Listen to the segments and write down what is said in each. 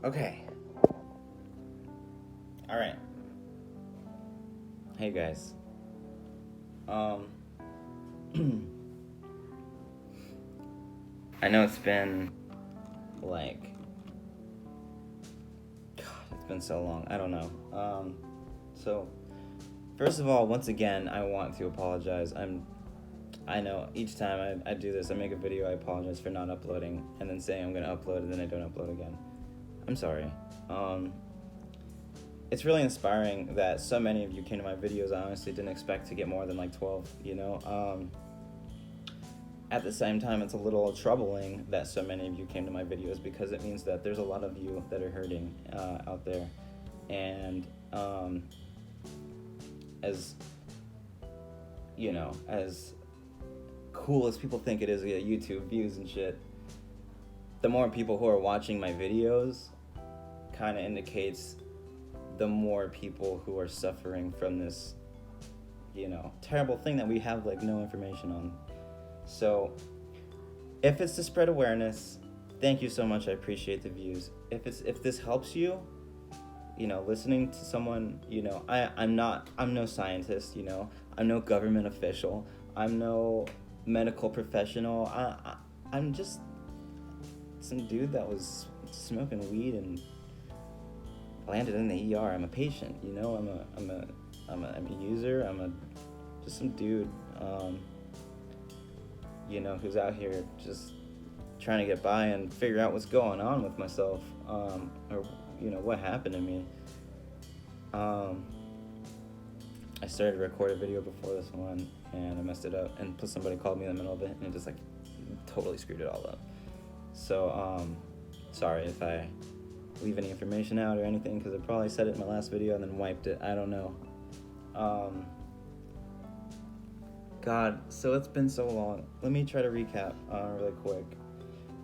Okay. Alright. Hey guys. I know it's been like, God, it's been so long. I don't know. So first of all, once again, I want to apologize. I know each time I do this, I make a video, I apologize for not uploading, and then saying I'm gonna upload, and then I don't upload again. I'm sorry. It's really inspiring that so many of you came to my videos. I honestly didn't expect to get more than like 12, you know? At the same time, it's a little troubling that so many of you came to my videos, because it means that there's a lot of you that are hurting out there. And as, you know, as cool as people think it is to get YouTube views and shit, the more people who are watching my videos kind of indicates the more people who are suffering from this, you know, terrible thing that we have like no information on. So if it's to spread awareness, thank you so much. I appreciate the views. If this helps you, you know, listening to someone, you know, I'm no scientist, you know, I'm no government official, I'm no medical professional. I'm just some dude that was smoking weed and landed in the ER. I'm a patient, you know. I'm a user. Just some dude, you know, who's out here just trying to get by and figure out what's going on with myself, or you know, what happened to me. I started to record a video before this one, and I messed it up, and plus somebody called me in the middle of it, and it just like totally screwed it all up. So sorry if I leave any information out or anything, because I probably said it in my last video and then wiped it. I don't know. God, so it's been so long. Let me try to recap really quick.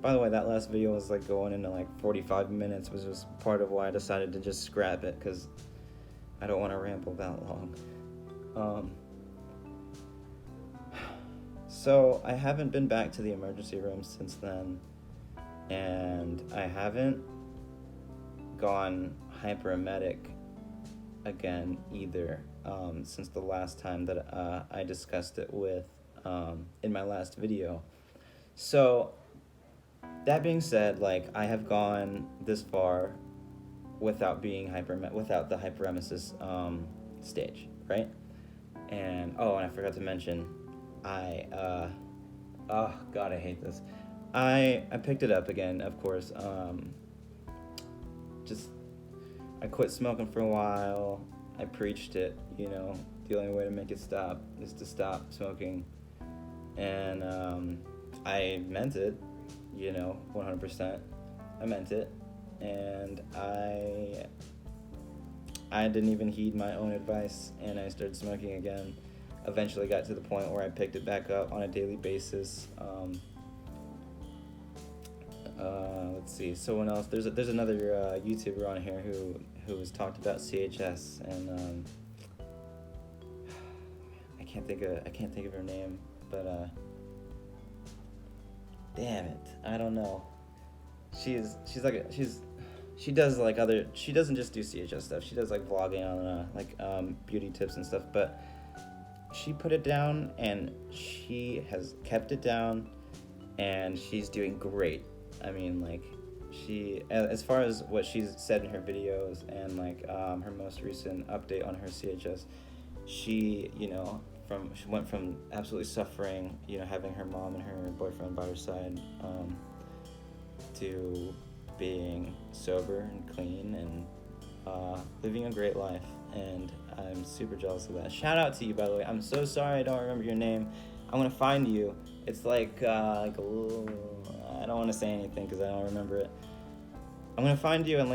By the way, that last video was like going into like 45 minutes, which was part of why I decided to just scrap it, because I don't want to ramble that long. So I haven't been back to the emergency room since then, and I haven't gone hyperemetic again either, since the last time that I discussed it with in my last video. So that being said, like, I have gone this far without being without the hyperemesis stage, right? And I forgot to mention, oh God, I hate this. I picked it up again, of course. I quit smoking for a while. I preached it, you know, the only way to make it stop is to stop smoking. And I meant it, you know, 100%. I meant it. And I didn't even heed my own advice, and I started smoking again. Eventually got to the point where I picked it back up on a daily basis. Let's see, someone else. There's another YouTuber on here who has talked about CHS, and I can't think of her name, but damn it, I don't know. She doesn't just do CHS stuff. She does like vlogging on beauty tips and stuff, but she put it down and she has kept it down, and she's doing great. I mean, like, she, as far as what she's said in her videos and like her most recent update on her CHS, she, you know, she went from absolutely suffering, you know, having her mom and her boyfriend by her side, to being sober and clean and living a great life. And I'm super jealous of that. Shout out to you, by the way. I'm so sorry I don't remember your name. I'm gonna find you. It's like I don't want to say anything because I don't remember it. I'm gonna find you and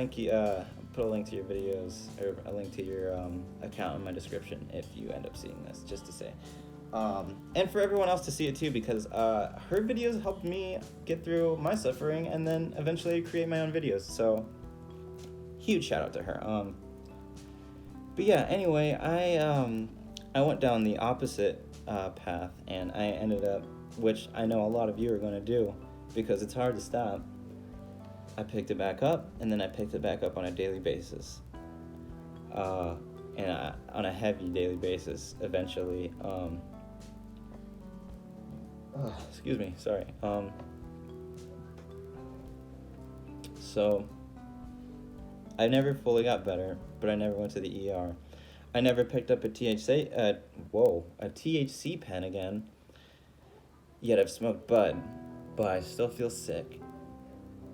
put a link to your videos, or a link to your account in my description if you end up seeing this, just to say. And for everyone else to see it too, because her videos helped me get through my suffering and then eventually create my own videos. So huge shout out to her. But yeah, anyway, I went down the opposite path, and I ended up, which I know a lot of you are going to do because it's hard to stop. I picked it back up, and then I picked it back up on a daily basis. And on a heavy daily basis, eventually. Excuse me, sorry. So, I never fully got better, but I never went to the ER. I never picked up a THC pen again. Yet I've smoked bud, but I still feel sick.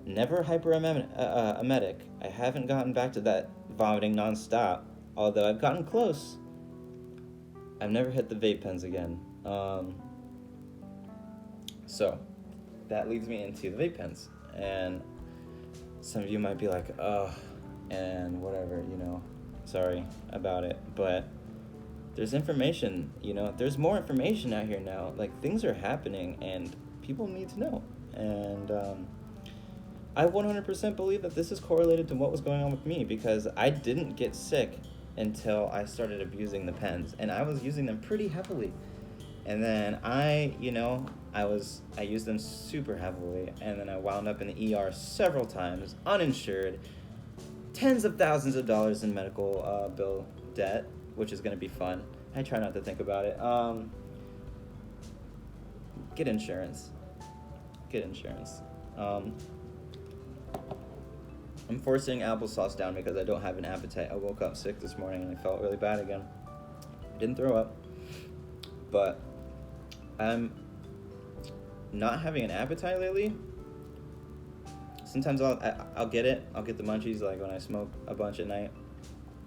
Never hyperemetic. I haven't gotten back to that vomiting nonstop, although I've gotten close. I've never hit the vape pens again. So, that leads me into the vape pens. And some of you might be like, and whatever, sorry about it. But there's information, there's more information out here now. Like, things are happening and people need to know. And I 100% believe that this is correlated to what was going on with me, because I didn't get sick until I started abusing the pens, and I was using them pretty heavily. And then I used them super heavily, and then I wound up in the ER several times, uninsured, tens of thousands of dollars in medical bill debt, which is going to be fun. I try not to think about it. Get insurance. I'm forcing applesauce down because I don't have an appetite. I woke up sick this morning and I felt really bad again. I didn't throw up, but I'm not having an appetite lately. Sometimes I'll get it. I'll get the munchies like when I smoke a bunch at night,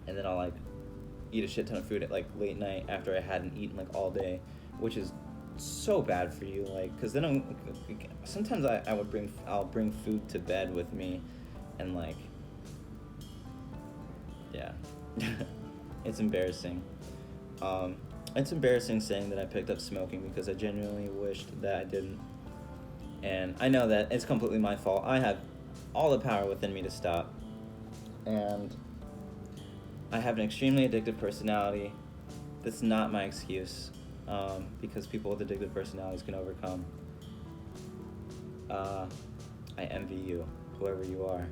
and then I'll like eat a shit ton of food at like late night after I hadn't eaten like all day, which is so bad for you. Like, cause then sometimes I'll bring food to bed with me, and like, yeah, it's embarrassing. It's embarrassing saying that I picked up smoking because I genuinely wished that I didn't. And I know that it's completely my fault. I have all the power within me to stop. And I have an extremely addictive personality. That's not my excuse, because people with addictive personalities can overcome. I envy you, whoever you are.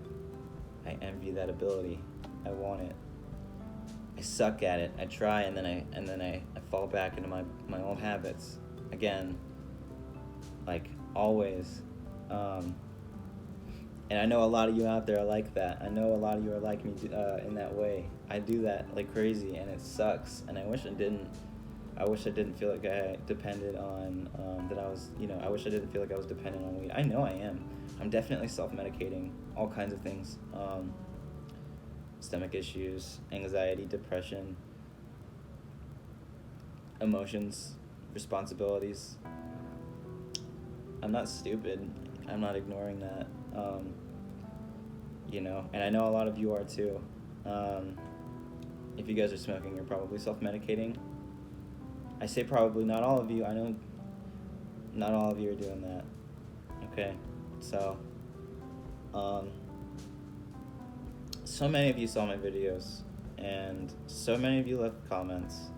I envy that ability. I want it. I suck at it. I try, and then I fall back into my old habits again, like always. And I know a lot of you out there are like that. I know a lot of you are like me in that way. I do that like crazy, and it sucks. And I wish I didn't. I wish I didn't feel like I depended on I wish I didn't feel like I was dependent on weed. I know I am. I'm definitely self-medicating all kinds of things. Stomach issues, anxiety, depression, emotions, responsibilities. I'm not stupid. I'm not ignoring that. And I know a lot of you are too. If you guys are smoking, you're probably self-medicating. I say probably, not all of you. I know not all of you are doing that. Okay, so, so many of you saw my videos, and so many of you left comments.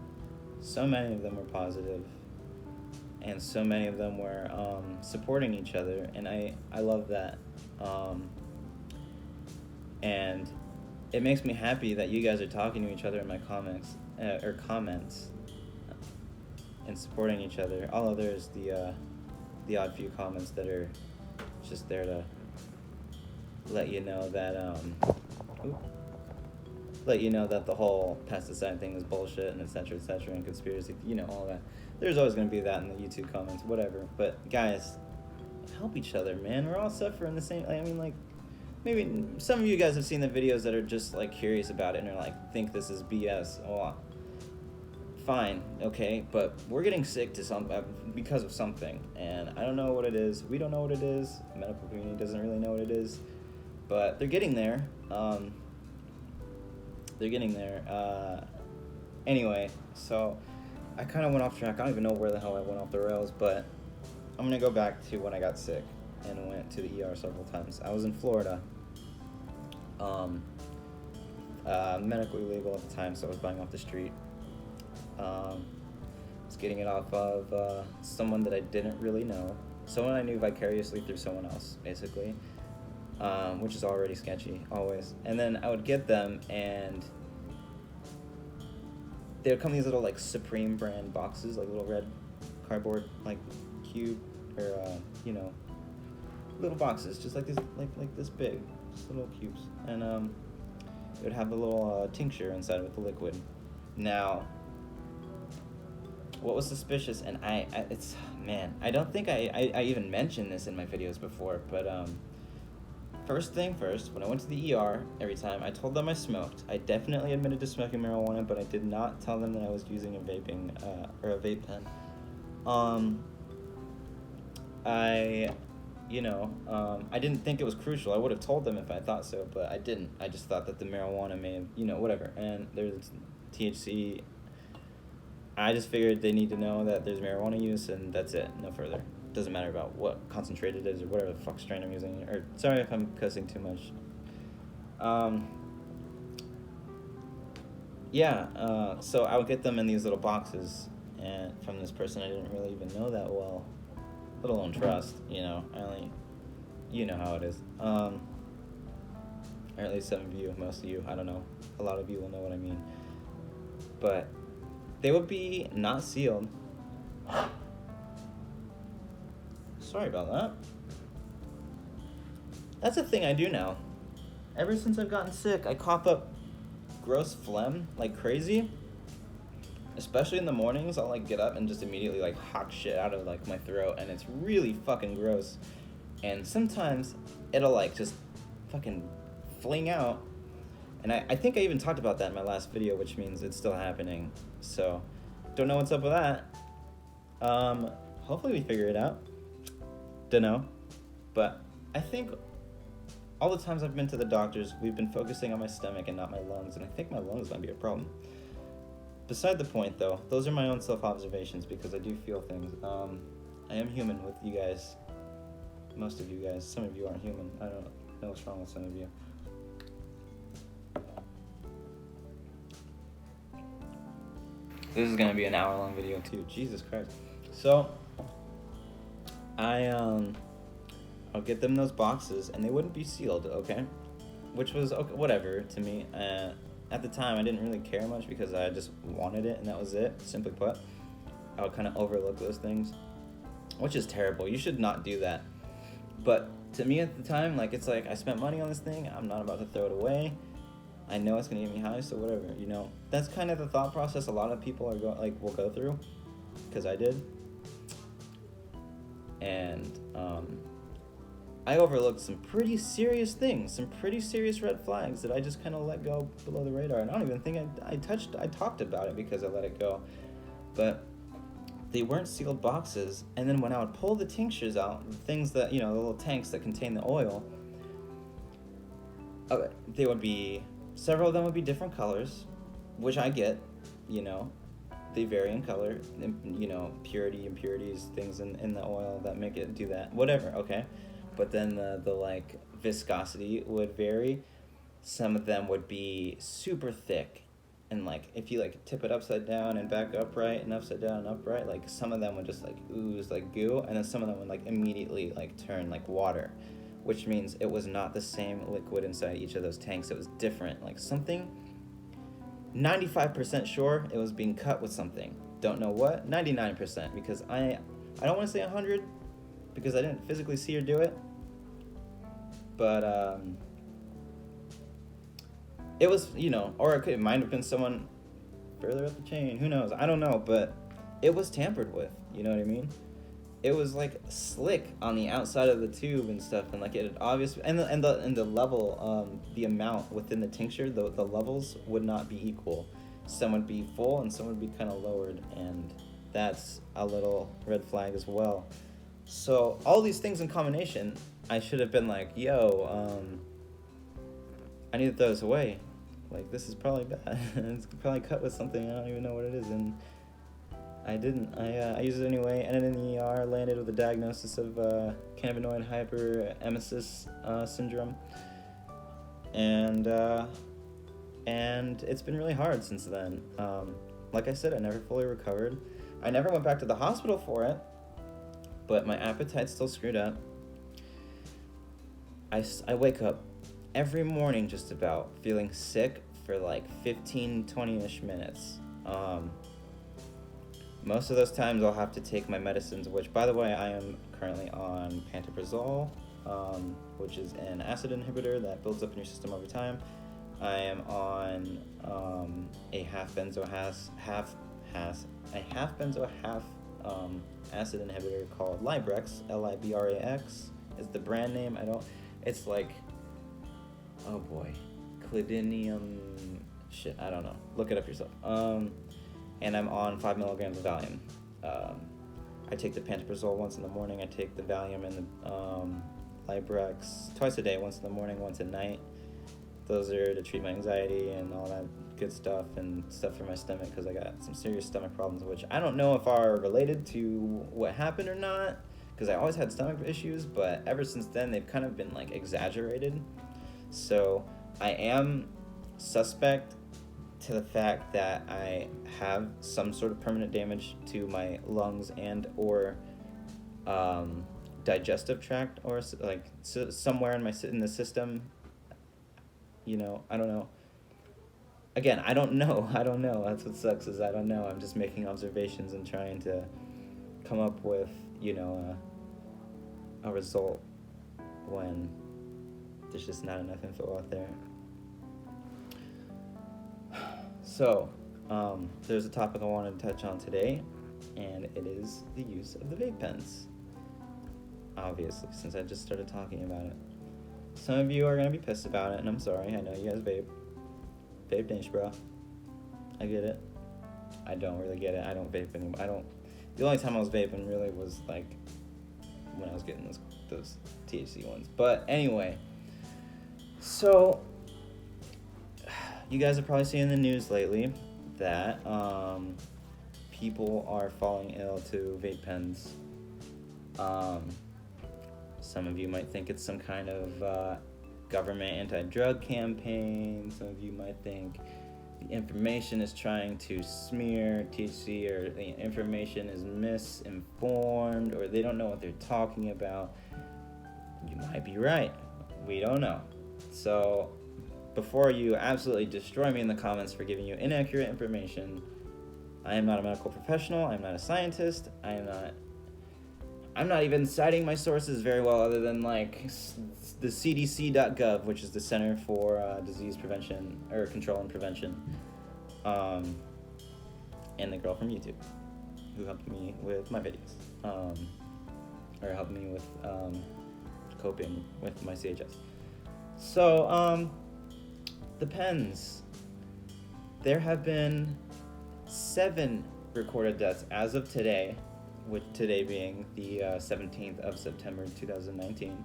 So many of them were positive, and so many of them were supporting each other, and I love that. And it makes me happy that you guys are talking to each other in my comments, and supporting each other. Although there's the odd few comments that are just there to let you know that the whole pesticide thing is bullshit, and et cetera, and conspiracy, all that. There's always going to be that in the YouTube comments, whatever. But guys, help each other, man. We're all suffering the same. Maybe some of you guys have seen the videos that are just like curious about it and are like, think this is BS. Oh, fine, okay, but we're getting sick because of something, and I don't know what it is. We don't know what it is. The medical community doesn't really know what it is, but they're getting there. Anyway, so I kind of went off track. I don't even know where the hell I went off the rails, but I'm going to go back to when I got sick and went to the ER several times. I was in Florida, medically legal at the time, so I was buying off the street. I was getting it off of someone that I didn't really know, someone I knew vicariously through someone else, basically. which is already sketchy, always. And then I would get them, and they would come in these little, like, Supreme brand boxes, like little red cardboard, like, cube, or, little boxes, just like this, like this big, just little cubes. And, it would have a little tincture inside with the liquid. Now, what was suspicious, and I don't think I even mentioned this in my videos before, but first thing first, when I went to the ER, every time, I told them I smoked. I definitely admitted to smoking marijuana, but I did not tell them that I was using a vaping, or a vape pen. I didn't think it was crucial. I would have told them if I thought so, but I didn't. I just thought that the marijuana may have, whatever. And there's THC. I just figured they need to know that there's marijuana use, and that's it. No further. Doesn't matter about what concentrate it is or whatever the fuck strain I'm using. Or sorry if I'm cussing too much. So I would get them in these little boxes, and from this person I didn't really even know that well, let alone trust. You know how it is. Or at least some of you, most of you, I don't know. A lot of you will know what I mean. But they would be not sealed. Sorry about that. That's a thing I do now. Ever since I've gotten sick, I cough up gross phlegm like crazy. Especially in the mornings, I'll like get up and just immediately like hawk shit out of like my throat, and it's really fucking gross. And sometimes it'll like just fucking fling out. And I think I even talked about that in my last video, which means it's still happening. So, don't know what's up with that. Hopefully we figure it out. Dunno. But I think all the times I've been to the doctors, we've been focusing on my stomach and not my lungs, and I think my lungs might be a problem. Beside the point, though, those are my own self-observations because I do feel things. I am human with you guys. Most of you guys. Some of you aren't human. I don't know what's wrong with some of you. This is gonna be an hour-long video too. Jesus Christ. So, I'll get them those boxes, and they wouldn't be sealed, okay? Which was okay, whatever to me. At the time, I didn't really care much because I just wanted it, and that was it. Simply put, I would kind of overlook those things, which is terrible. You should not do that. But to me at the time, like, it's like I spent money on this thing. I'm not about to throw it away. I know it's gonna get me high, so whatever, That's kind of the thought process a lot of people will go through, because I did. And I overlooked some pretty serious things, some pretty serious red flags that I just kind of let go below the radar. And I don't even think I talked about it because I let it go. But they weren't sealed boxes. And then when I would pull the tinctures out, the things that, the little tanks that contain the oil, they would be, several of them would be different colors, which I get, they vary in color, purity, impurities, things in the oil that make it do that, whatever, okay? But then the like viscosity would vary. Some of them would be super thick, and like if you like tip it upside down and back upright and upside down and upright, like some of them would just like ooze like goo, and then some of them would like immediately like turn like water, which means it was not the same liquid inside each of those tanks. It was different, like something 95% sure it was being cut with something. Don't know what. 99%, because I don't want to say 100 because I didn't physically see her do it. But it was, or it might have been someone further up the chain. Who knows? I don't know, but it was tampered with. You know what I mean? It was like slick on the outside of the tube and stuff, and like it had obviously, and the level, the amount within the tincture, the levels would not be equal. Some would be full and some would be kind of lowered, and that's a little red flag as well. So all these things in combination, I should have been like, yo, I need to throw this away. Like, this is probably bad. It's probably cut with something, I don't even know what it is, and I didn't. I used it anyway, ended in the ER, landed with a diagnosis of Cannabinoid Hyperemesis Syndrome, and it's been really hard since then. Like I said, I never fully recovered. I never went back to the hospital for it, but my appetite's still screwed up. I wake up every morning just about feeling sick for like 15, 20-ish minutes. Most of those times I'll have to take my medicines, which, by the way, I am currently on pantoprazole, which is an acid inhibitor that builds up in your system over time. I am on a half benzo acid inhibitor called Librax, Librax is the brand name. It's like, oh boy, Clidinium, shit, I don't know. Look it up yourself. And I'm on 5 milligrams of Valium. I take the pantoprazole once in the morning. I take the Valium and the Librax twice a day, once in the morning, once at night. Those are to treat my anxiety and all that good stuff, and stuff for my stomach, because I got some serious stomach problems, which I don't know if are related to what happened or not, because I always had stomach issues, but ever since then they've kind of been like exaggerated. So I am suspect to the fact that I have some sort of permanent damage to my lungs and or digestive tract, or like somewhere in the system. You know, I don't know. Again, I don't know. That's what sucks, is I don't know. I'm just making observations and trying to come up with, you know, a result when there's just not enough info out there. So, there's a topic I wanted to touch on today, and it is the use of the vape pens. Obviously, since I just started talking about it. Some of you are going to be pissed about it, and I'm sorry. I know you guys vape. Vape dangerous, bro. I get it. I don't really get it. I don't vape anymore. The only time I was vaping really was, like, when I was getting those THC ones. But anyway, so you guys are probably seeing in the news lately that people are falling ill to vape pens. Some of you might think it's some kind of government anti-drug campaign. Some of you might think the information is trying to smear THC, or the information is misinformed, or they don't know what they're talking about. You might be right. We don't know. So before you absolutely destroy me in the comments for giving you inaccurate information, I am not a medical professional. I'm not a scientist. I'm not even citing my sources very well, other than like the CDC.gov, which is the Center for Disease Prevention or Control and Prevention, and the girl from YouTube who helped me with my videos, or helped me with coping with my CHS. So the pens. There have been 7 recorded deaths as of today, with today being the 17th of September 2019.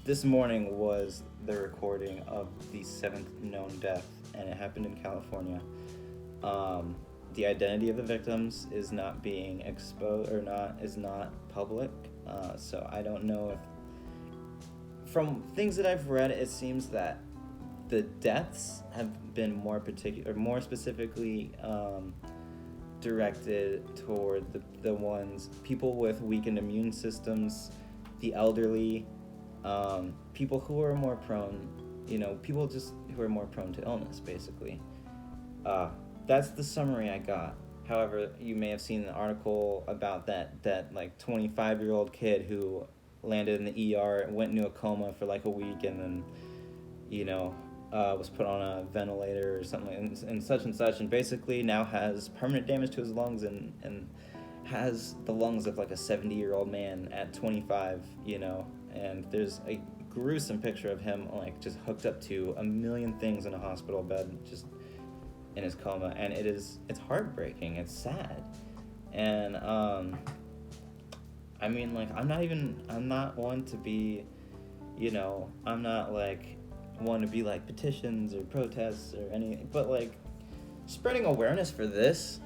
This morning was the recording of the 7th known death, and it happened in California. The identity of the victims is not being exposed, or is not public, so I don't know if, from things that I've read, it seems that the deaths have been more specifically directed toward the people with weakened immune systems, the elderly, people who are more prone, people just who are more prone to illness, basically. That's the summary I got. However, you may have seen an article about that like 25-year-old kid who landed in the ER and went into a coma for like a week, and then, was put on a ventilator or something, and such, and basically now has permanent damage to his lungs, and has the lungs of like a 70-year-old man at 25, and there's a gruesome picture of him like just hooked up to a million things in a hospital bed, just in his coma, and it's heartbreaking, it's sad, and I mean, like, I'm not one to be, I'm not like one to be like petitions or protests or anything, but like spreading awareness for this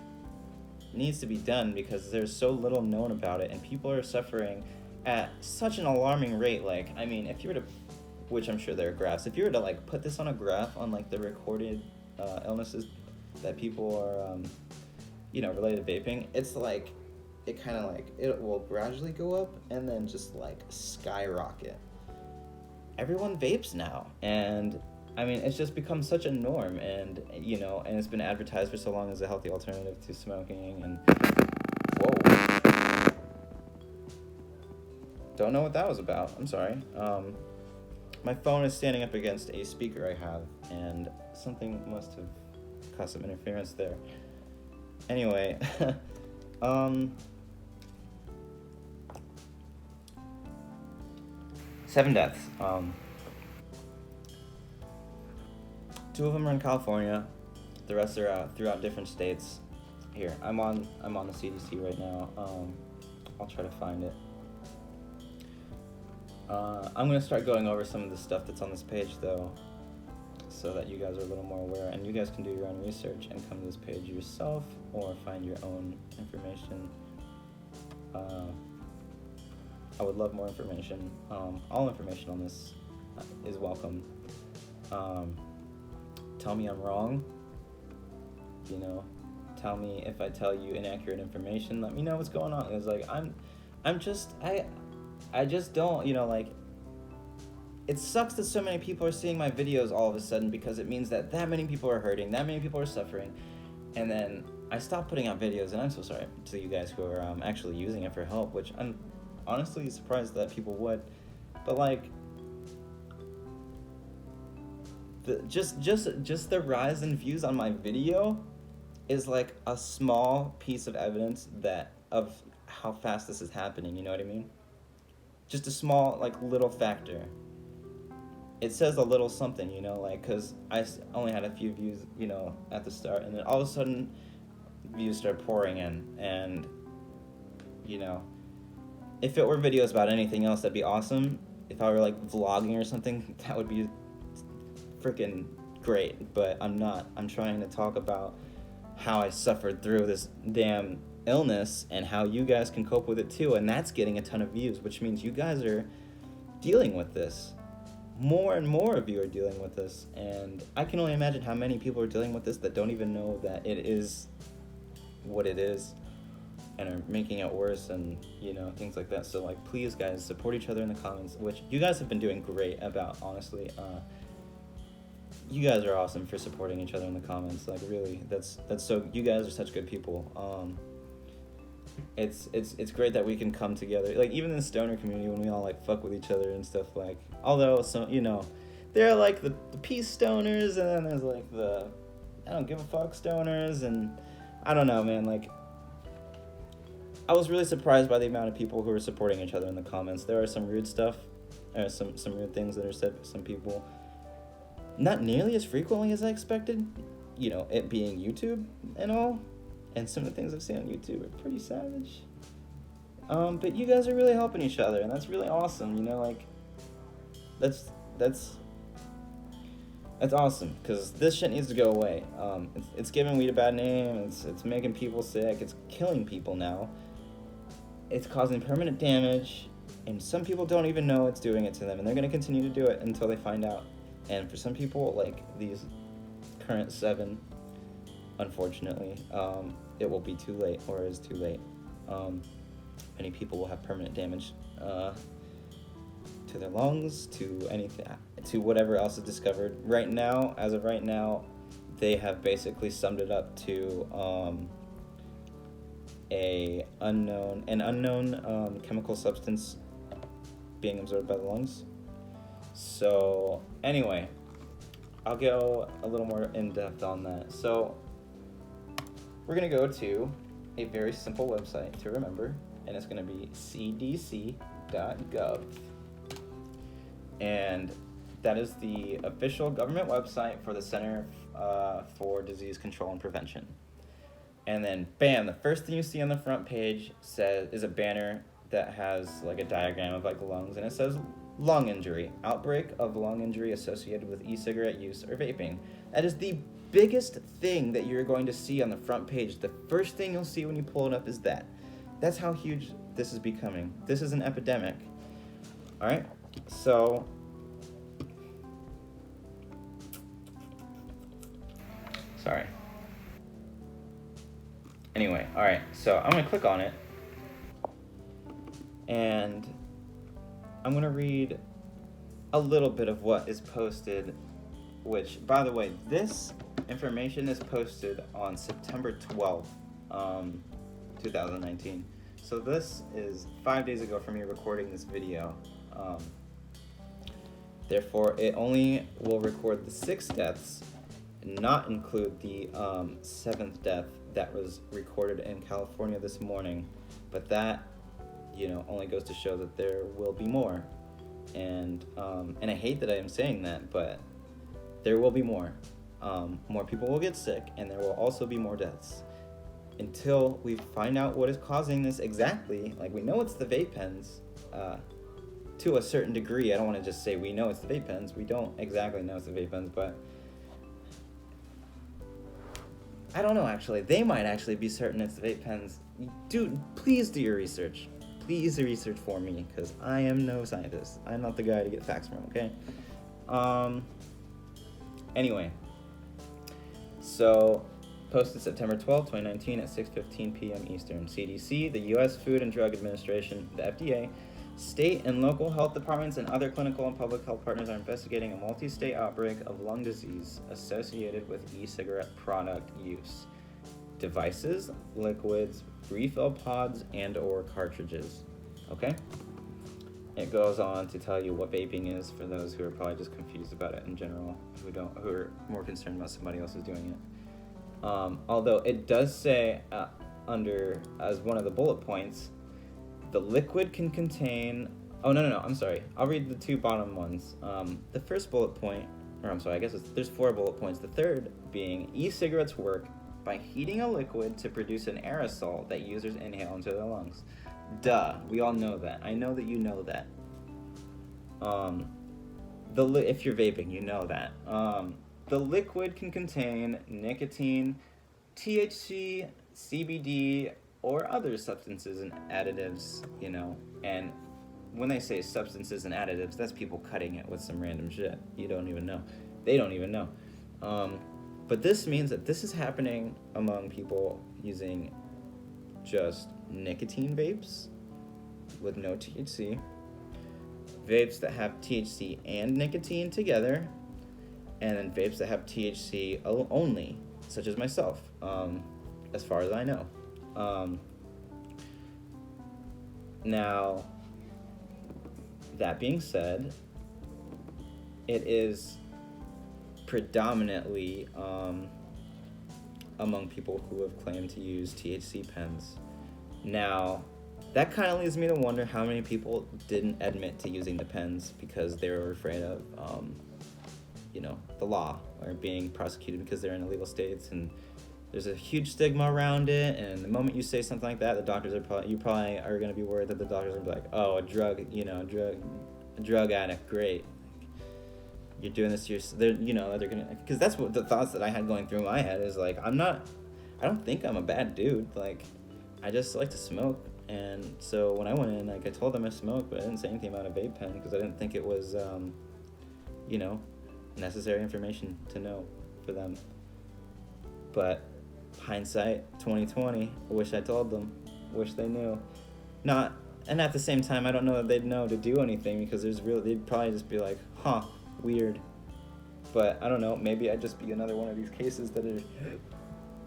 needs to be done, because there's so little known about it, and people are suffering at such an alarming rate. Like, I mean, if you were to, which I'm sure there are graphs, if you were to like put this on a graph on like the recorded illnesses that people are related to vaping, it's like it kind of like, it will gradually go up and then just like skyrocket. Everyone vapes now, and I mean, it's just become such a norm, and you know, and it's been advertised for so long as a healthy alternative to smoking, and whoa, don't know what that was about. I'm sorry. My phone is standing up against a speaker I have, and something must have caused some interference there. Anyway, 7 deaths. 2 of them are in California. The rest are throughout different states. Here, I'm on the CDC right now. I'll try to find it. I'm gonna start going over some of the stuff that's on this page though, so that you guys are a little more aware, and you guys can do your own research and come to this page yourself or find your own information. I would love more information. All information on this is welcome. Tell me I'm wrong. You know, tell me if I tell you inaccurate information. Let me know what's going on. It's like I just don't, you know, like, it sucks that so many people are seeing my videos all of a sudden, because it means that many people are hurting, that many people are suffering, and then I stopped putting out videos, and I'm so sorry to you guys who are actually using it for help, which I'm honestly surprised that people would, but like, just the rise in views on my video is like a small piece of evidence of how fast this is happening, you know what I mean? Just a small, like, little factor. It says a little something, you know, like, because I only had a few views, you know, at the start, and then all of a sudden, views start pouring in, and, you know, if it were videos about anything else, that'd be awesome. If I were, like, vlogging or something, that would be freaking great, but I'm not. I'm trying to talk about how I suffered through this damn illness and how you guys can cope with it too, and that's getting a ton of views, which means you guys are dealing with this. More and more of you are dealing with this, and I can only imagine how many people are dealing with this that don't even know that it is what it is and are making it worse, and you know, things like that. So like, please guys, support each other in the comments, which you guys have been doing great about, honestly. You guys are awesome for supporting each other in the comments. Like, really, that's so, you guys are such good people. It's great that we can come together, like, even in the stoner community, when we all like fuck with each other and stuff, like, although some, you know, there are like the peace stoners, and then there's like the I don't give a fuck stoners, and I don't know, man, like, I was really surprised by the amount of people who are supporting each other in the comments. There are some rude stuff, or some rude things that are said by some people, not nearly as frequently as I expected, you know, it being YouTube and all. And some of the things I've seen on YouTube are pretty savage. But you guys are really helping each other, and that's really awesome, you know, like, that's awesome, because this shit needs to go away. It's giving weed a bad name, it's making people sick, it's killing people now. It's causing permanent damage, and some people don't even know it's doing it to them, and they're going to continue to do it until they find out. And for some people, like these current 7, unfortunately, it will be too late, or is too late. Many people will have permanent damage to their lungs, to anything, to whatever else is discovered. Right now, as of right now, they have basically summed it up to an unknown chemical substance being absorbed by the lungs. So anyway, I'll go a little more in depth on that. So we're gonna go to a very simple website to remember, and it's gonna be cdc.gov. And that is the official government website for the Center for Disease Control and Prevention. And then, bam, the first thing you see on the front page is a banner that has like a diagram of like lungs, and it says lung injury, outbreak of lung injury associated with e-cigarette use or vaping. That is the biggest thing that you're going to see on the front page. The first thing you'll see when you pull it up is that. That's how huge this is becoming. This is an epidemic. All right, so sorry. Anyway, all right, so I'm gonna click on it, And I'm going to read a little bit of what is posted, which, by the way, this information is posted on September 12th, 2019. So this is 5 days ago from me recording this video. Therefore, it only will record the 6 deaths, not include the 7th death that was recorded in California this morning. But that, only goes to show that there will be more. And I hate that I am saying that, but there will be more. More people will get sick, and there will also be more deaths. Until we find out what is causing this exactly, like we know it's the vape pens, to a certain degree. I don't want to just say we know it's the vape pens. We don't exactly know it's the vape pens, but I don't know, actually. They might actually be certain it's the vape pens. Dude, please do your research. Please do research for me, because I am no scientist. I'm not the guy to get facts from, okay? Anyway. So, posted September 12, 2019 at 6:15 p.m. Eastern. CDC, the U.S. Food and Drug Administration, the FDA, state and local health departments, and other clinical and public health partners are investigating a multi-state outbreak of lung disease associated with e-cigarette product use. Devices, liquids, refill pods, and or cartridges. Okay? It goes on to tell you what vaping is for those who are probably just confused about it in general, who are more concerned about somebody else is doing it. Although it does say under, as one of the bullet points, the liquid can contain... Oh, no, I'm sorry. I'll read the 2 bottom ones. The first bullet point, I guess there's 4 bullet points. The third being, e-cigarettes work by heating a liquid to produce an aerosol that users inhale into their lungs. Duh, we all know that. I know that you know that. If you're vaping, you know that. The liquid can contain nicotine, THC, CBD, or other substances and additives, and when they say substances and additives, that's people cutting it with some random shit. You don't even know. They don't even know. But this means that this is happening among people using just nicotine vapes with no THC, vapes that have THC and nicotine together, and then vapes that have THC only, such as myself, as far as I know. Now, that being said, it is predominantly among people who have claimed to use THC pens. Now, that kind of leads me to wonder how many people didn't admit to using the pens because they were afraid of, the law, or being prosecuted because they're in illegal states, and there's a huge stigma around it, and the moment you say something like that, the doctors are probably going to be worried that the doctors are going to be like, oh, a drug addict, great. You're doing this to they're going to, because that's what the thoughts that I had going through my head is like, I don't think I'm a bad dude, like, I just like to smoke. And so when I went in, like, I told them I smoked, but I didn't say anything about a vape pen because I didn't think it was, necessary information to know for them. But hindsight, 2020, wish I told them, wish they knew. And at the same time, I don't know that they'd know to do anything because they'd probably just be like, huh, weird. But I don't know, maybe I'd just be another one of these cases that are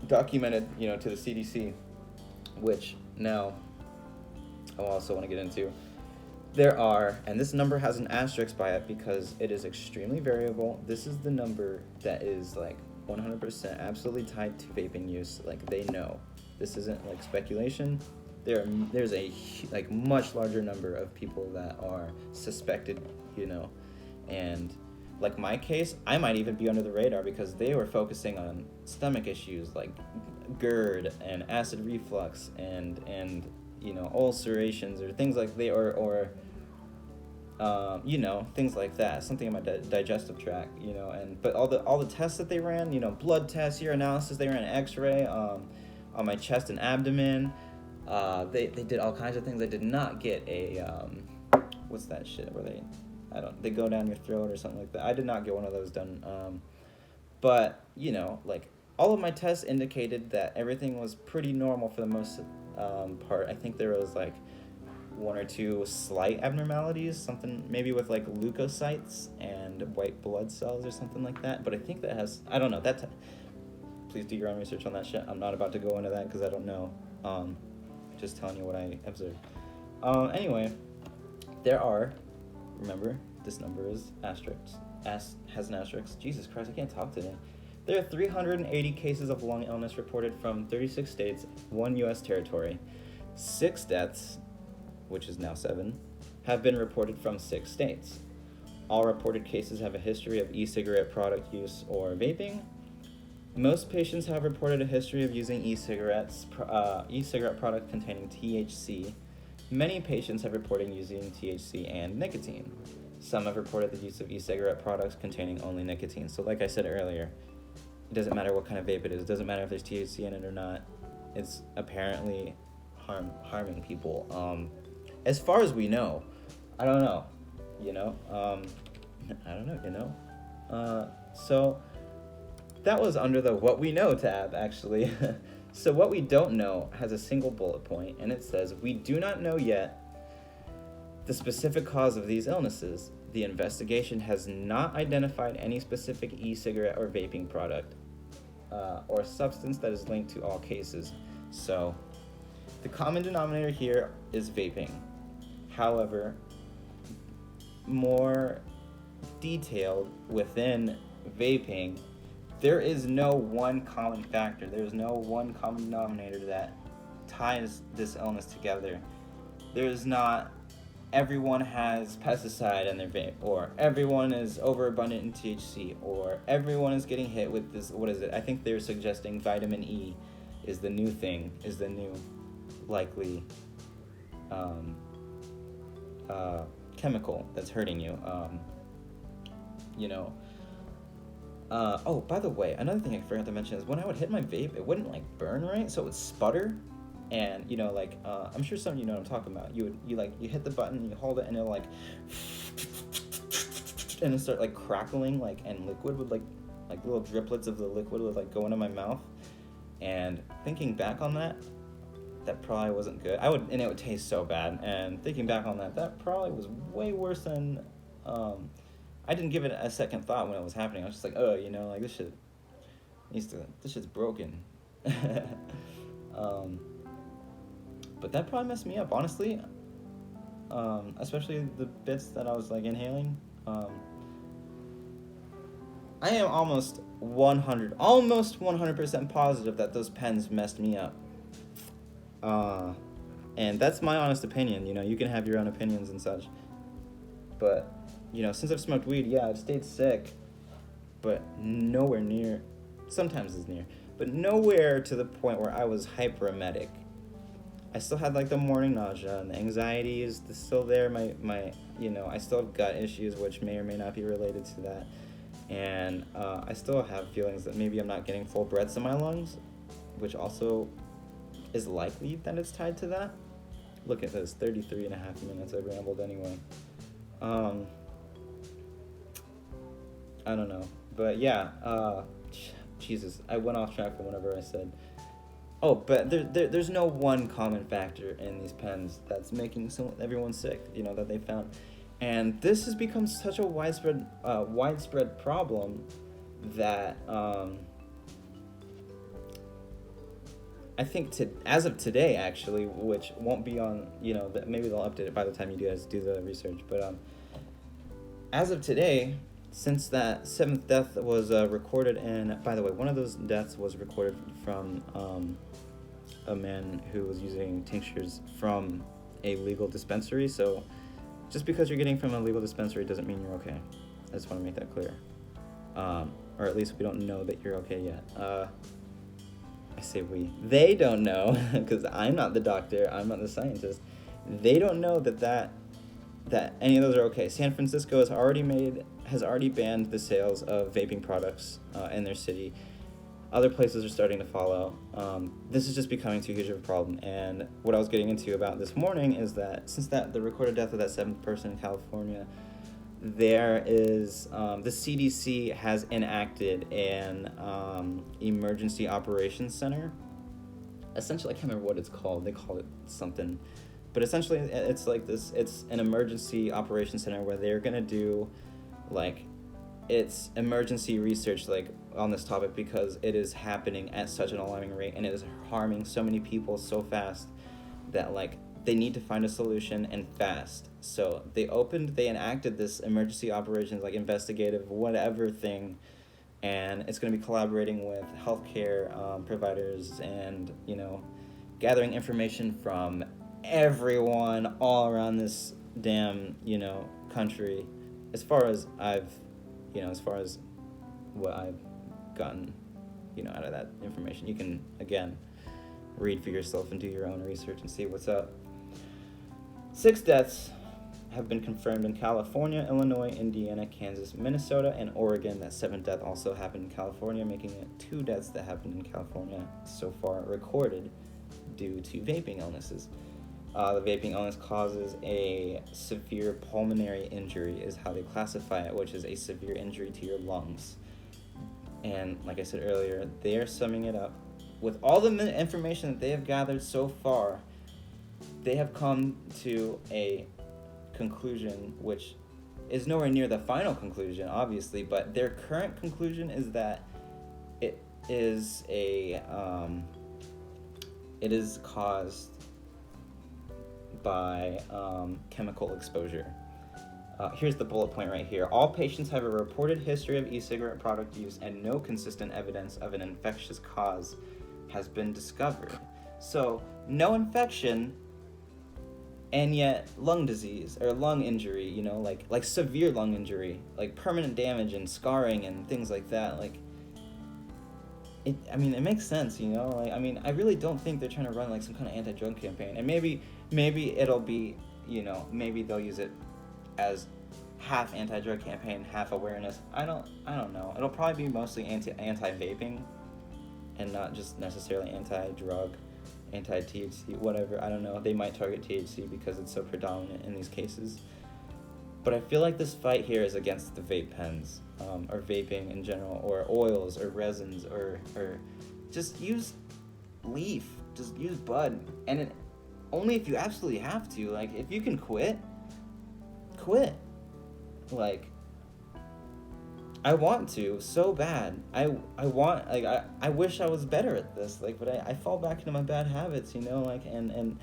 documented, to the CDC, which now I also want to get into. There are, and this number has an asterisk by it because it is extremely variable. This is the number that is like 100% absolutely tied to vaping use. Like, they know. This isn't like speculation. There's a much larger number of people that are suspected, and like my case, I might even be under the radar because they were focusing on stomach issues like GERD and acid reflux and ulcerations or things like things like that, something in my digestive tract, but all the tests that they ran, blood tests, urinalysis, they ran an x-ray on my chest and abdomen. They did all kinds of things. I did not get a what's that shit where they go down your throat or something like that. I did not get one of those done. But all of my tests indicated that everything was pretty normal for the most part. I think there was one or two slight abnormalities, something maybe with like leukocytes and white blood cells or something like that. But I think that has, I don't know, please do your own research on that shit. I'm not about to go into that because I don't know. Just telling you what I observed. Anyway, there are, remember, this number is has an asterisk. Jesus Christ, I can't talk today. There are 380 cases of lung illness reported from 36 states, 1 U.S. territory. 6 deaths, which is now 7, have been reported from 6 states. All reported cases have a history of e-cigarette product use or vaping. Most patients have reported a history of using e-cigarette product containing THC. Many patients have reported using THC and nicotine. Some have reported the use of e-cigarette products containing only nicotine. So like I said earlier, it doesn't matter what kind of vape it is. It doesn't matter if there's THC in it or not. It's apparently harming people. As far as we know, I don't know, so that was under the what we know tab, actually. So what we don't know has a single bullet point, and it says, we do not know yet the specific cause of these illnesses. The investigation has not identified any specific e-cigarette or vaping product or substance that is linked to all cases. So the common denominator here is vaping. However, more detailed within vaping, there is no one common factor. There's no one common denominator that ties this illness together. There's not everyone has pesticide in their vape, or everyone is overabundant in THC, or everyone is getting hit with this, what is it? I think they're suggesting vitamin E is the new thing, is the new likely chemical that's hurting you. Oh, by the way, another thing I forgot to mention is when I would hit my vape, it wouldn't like burn right, so it would sputter. And I'm sure some of you know what I'm talking about. You hit the button, you hold it, and it'll like, and it start like crackling, like, and liquid would like little driplets of the liquid would like go into my mouth. And thinking back on that probably wasn't good. And it would taste so bad. And thinking back on that probably was way worse than. I didn't give it a second thought when it was happening. I was just like, oh, like this shit's broken. But that probably messed me up, honestly. Especially the bits that I was like inhaling. I am almost 100% positive that those pens messed me up. And that's my honest opinion. You can have your own opinions and such. But, since I've smoked weed, yeah, I've stayed sick. But nowhere near, sometimes it's near, but nowhere to the point where I was hyperemetic. I still had like the morning nausea and the anxiety is still there. My I still have gut issues, which may or may not be related to that. And I still have feelings that maybe I'm not getting full breaths in my lungs, which also is likely that it's tied to that. Look at this, 33 and a half minutes I've rambled anyway. I don't know. But yeah, Jesus, I went off track from whatever I said. Oh, but there's no one common factor in these pens that's making everyone sick, that they found. And this has become such a widespread problem that I think as of today, actually, which won't be on, maybe they'll update it by the time you guys do the research, but as of today, since that 7th death was recorded, and by the way, one of those deaths was recorded from a man who was using tinctures from a legal dispensary. So just because you're getting from a legal dispensary doesn't mean you're okay. I just want to make that clear. Or at least we don't know that you're okay yet. I say we. They don't know, because I'm not the doctor, I'm not the scientist. They don't know that any of those are okay. San Francisco has already banned the sales of vaping products in their city. Other places are starting to follow. This is just becoming too huge of a problem. And what I was getting into about this morning is that since the recorded death of that 7th person in California, there is the CDC has enacted an emergency operations center. Essentially, I can't remember what it's called. They call it something. But essentially, it's like this. It's an emergency operations center where they're gonna do, like, it's emergency research, like, on this topic, because it is happening at such an alarming rate, and it is harming so many people so fast that, like, they need to find a solution, and fast. So they enacted this emergency operations, like, investigative whatever thing, and it's going to be collaborating with healthcare providers, and, you know, gathering information from everyone all around this damn, you know, country, as far as what I've gotten, you know, out of that information. You can, again, read for yourself and do your own research and see what's up. 6 deaths have been confirmed in California, Illinois, Indiana, Kansas, Minnesota, and Oregon. That 7th death also happened in California, making it 2 deaths that happened in California so far recorded due to vaping illnesses. The vaping illness causes a severe pulmonary injury, is how they classify it, which is a severe injury to your lungs. And like I said earlier, they are summing it up. With all the information that they have gathered so far, they have come to a conclusion which is nowhere near the final conclusion, obviously, but their current conclusion is that it is caused by chemical exposure. Here's the bullet point right here. All patients have a reported history of e-cigarette product use, and no consistent evidence of an infectious cause has been discovered. So, no infection, and yet lung disease or lung injury, you know, like severe lung injury, like permanent damage and scarring and things like that. Like, it makes sense, you know. Like, I mean, I really don't think they're trying to run like some kind of anti-drug campaign. And maybe it'll be, you know, maybe they'll use it as half anti-drug campaign, half awareness. I don't know. It'll probably be mostly anti-vaping, and not just necessarily anti-drug, anti-THC, whatever. I don't know. They might target THC because it's so predominant in these cases. But I feel like this fight here is against the vape pens, or vaping in general, or oils, or resins, or just use leaf, just use bud, and only if you absolutely have to. Like, if you can quit. Like, I want to so bad. I want, like, I wish I was better at this, like, but I fall back into my bad habits, you know, like, and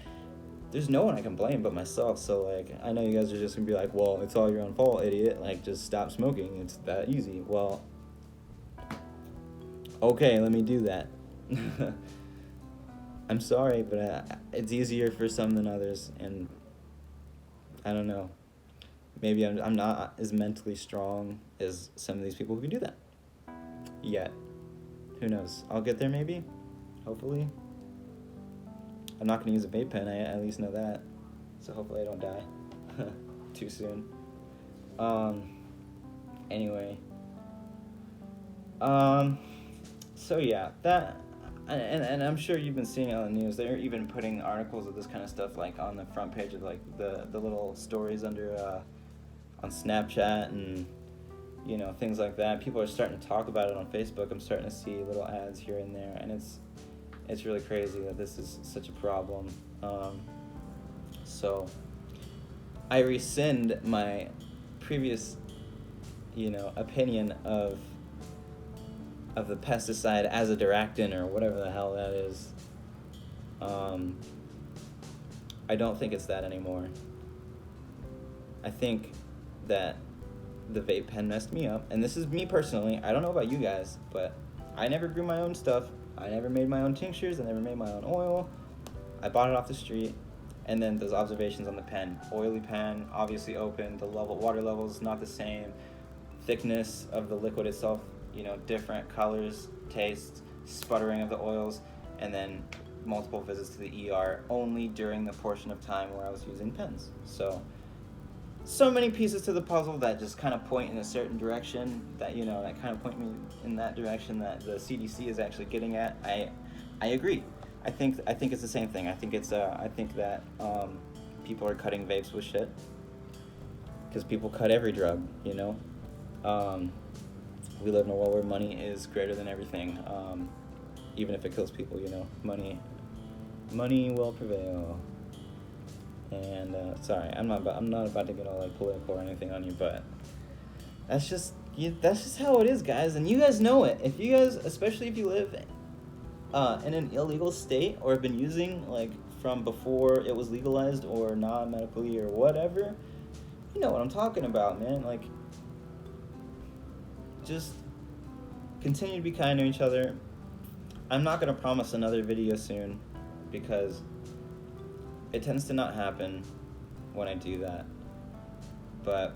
there's no one I can blame but myself. So, like, I know you guys are just gonna be like, well, it's all your own fault, idiot, like, just stop smoking, it's that easy. Well, okay, let me do that. I'm sorry, but it's easier for some than others, and I don't know. Maybe I'm not as mentally strong as some of these people who can do that yet. Who knows? I'll get there, maybe. Hopefully. I'm not going to use a vape pen. I at least know that. So hopefully I don't die too soon. Anyway. So yeah, that, and I'm sure you've been seeing it on the news. They're even putting articles of this kind of stuff, like, on the front page of, like, the little stories under on Snapchat and, you know, things like that. People are starting to talk about it on Facebook. I'm starting to see little ads here and there, and it's really crazy that this is such a problem. So I rescind my previous, you know, opinion of the pesticide as a Duractin, or whatever the hell that is. I don't think it's that anymore. I think that the vape pen messed me up, and this is me personally. I don't know about you guys, but I never grew my own stuff. I never made my own tinctures. I never made my own oil. I bought it off the street. And then those observations on the pen. Oily pen, obviously open. The water level is not the same. Thickness of the liquid itself, you know, different colors, tastes, sputtering of the oils, and then multiple visits to the ER only during the portion of time where I was using pens. So many pieces to the puzzle that just kind of point in a certain direction, that, you know, that kind of point me in that direction that the CDC is actually getting at. I agree. I think it's the same thing. I think that people are cutting vapes with shit, because people cut every drug, you know. We live in a world where money is greater than everything, even if it kills people, you know. Money will prevail. And sorry, I'm not about to get all like political or anything on you, but that's just how it is, guys. And you guys know it. If you guys, especially if you live in an illegal state or have been using like from before it was legalized or non-medically or whatever, you know what I'm talking about, man. Like, just continue to be kind to each other. I'm not going to promise another video soon because it tends to not happen when I do that. But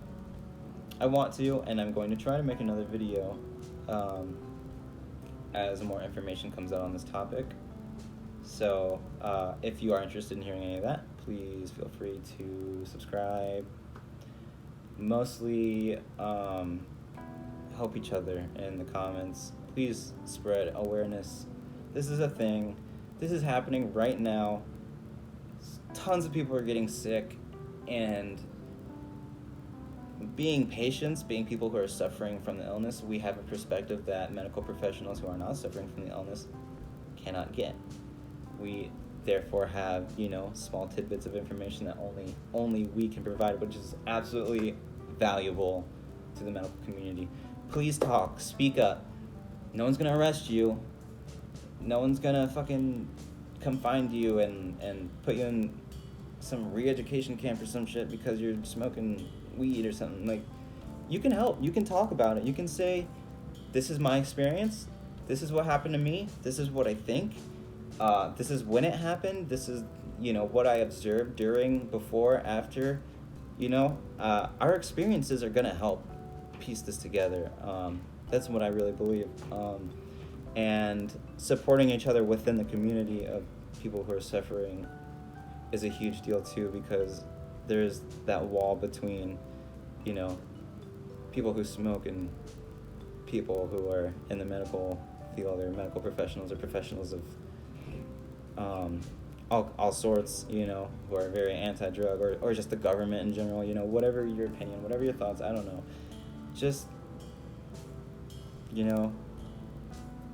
I want to, and I'm going to try to make another video as more information comes out on this topic. So if you are interested in hearing any of that, please feel free to subscribe. Mostly help each other in the comments. Please spread awareness. This is a thing. This is happening right now. Tons of people are getting sick, and being patients, being people who are suffering from the illness, we have a perspective that medical professionals who are not suffering from the illness cannot get. We therefore have, small tidbits of information that only we can provide, which is absolutely valuable to the medical community. Please talk, speak up. No one's gonna arrest you. No one's gonna fucking come find you and put you in some re-education camp or some shit because you're smoking weed or something. Like, you can help. You can talk about it. You can say, this is my experience. This is what happened to me. This is what I think. This is when it happened. This is, what I observed during, before, after. Our experiences are gonna help piece this together. That's what I really believe. And supporting each other within the community of people who are suffering is a huge deal too, because there's that wall between, people who smoke and people who are in the medical field or medical professionals or professionals of all sorts, who are very anti-drug or just the government in general, whatever your opinion, whatever your thoughts, I don't know. Just,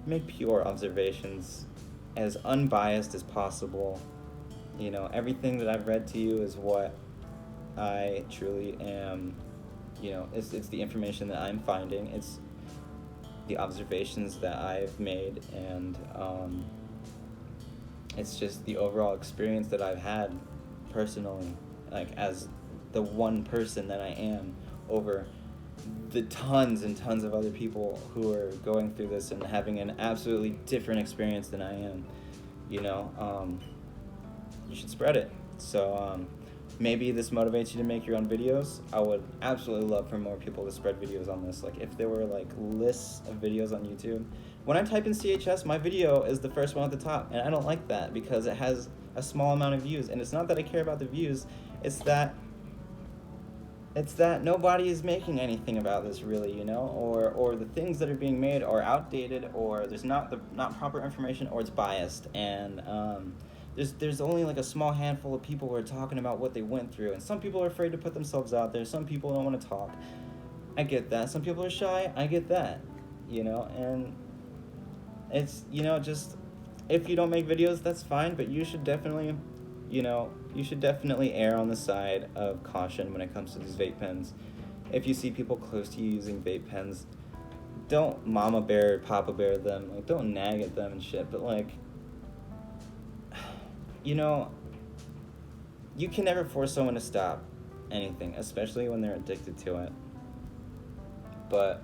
make pure observations, as unbiased as possible. Everything that I've read to you is what I truly am, it's the information that I'm finding, it's the observations that I've made, and it's just the overall experience that I've had personally, like as the one person that I am over the tons and tons of other people who are going through this and having an absolutely different experience than I am. You should spread it. So maybe this motivates you to make your own videos. I would absolutely love for more people to spread videos on this. Like, if there were like lists of videos on YouTube, when I type in CHS, my video is the first one at the top, and I don't like that because it has a small amount of views. And it's not that I care about the views, it's that nobody is making anything about this really, or the things that are being made are outdated, or there's not proper information, or it's biased, and there's only like a small handful of people who are talking about what they went through, and some people are afraid to put themselves out there, some people don't want to talk. I get that. Some people are shy. I get that, and it's, just, if you don't make videos, that's fine, but you should definitely err on the side of caution when it comes to these vape pens. If you see people close to you using vape pens, don't mama bear, papa bear them. Like, don't nag at them and shit. But like, you can never force someone to stop anything, especially when they're addicted to it. But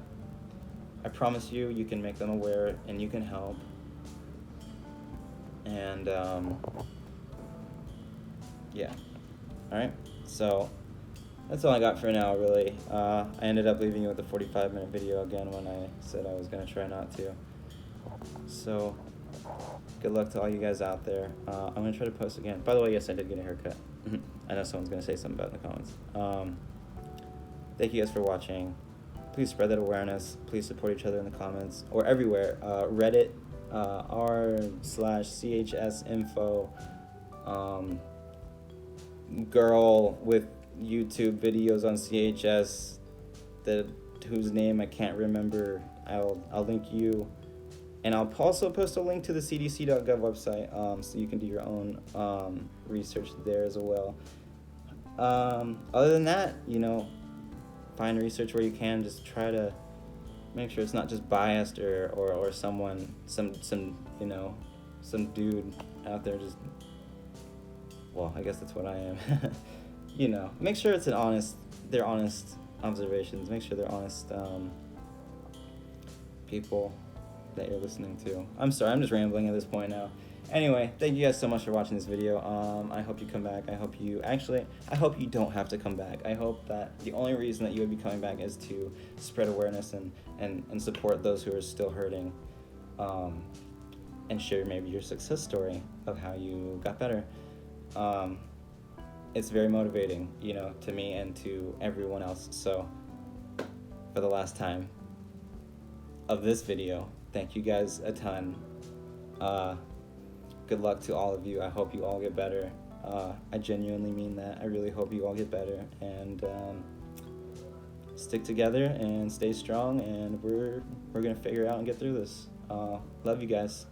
I promise you, you can make them aware and you can help. And yeah. Alright, so that's all I got for now, really. I ended up leaving you with a 45-minute video again when I said I was going to try not to. So, good luck to all you guys out there. I'm going to try to post again. By the way, yes, I did get a haircut. I know someone's going to say something about it in the comments. Thank you guys for watching. Please spread that awareness. Please support each other in the comments, or everywhere. Reddit, r/CHS info. Girl with YouTube videos on CHS, whose name I can't remember. I'll link you, and I'll also post a link to the CDC.gov website, so you can do your own research there as well. Other than that, find research where you can. Just try to make sure it's not just biased or someone, some dude out there just, well, I guess that's what I am. Make sure it's they're honest observations. Make sure they're honest people that you're listening to. I'm sorry, I'm just rambling at this point now. Anyway, thank you guys so much for watching this video. I hope you come back. I hope you don't have to come back. I hope that the only reason that you would be coming back is to spread awareness and support those who are still hurting, and share maybe your success story of how you got better. It's very motivating, to me and to everyone else. So, for the last time of this video, thank you guys a ton. Good luck to all of you. I hope you all get better. I genuinely mean that. I really hope you all get better, and stick together and stay strong, and we're gonna figure it out and get through this. Love you guys.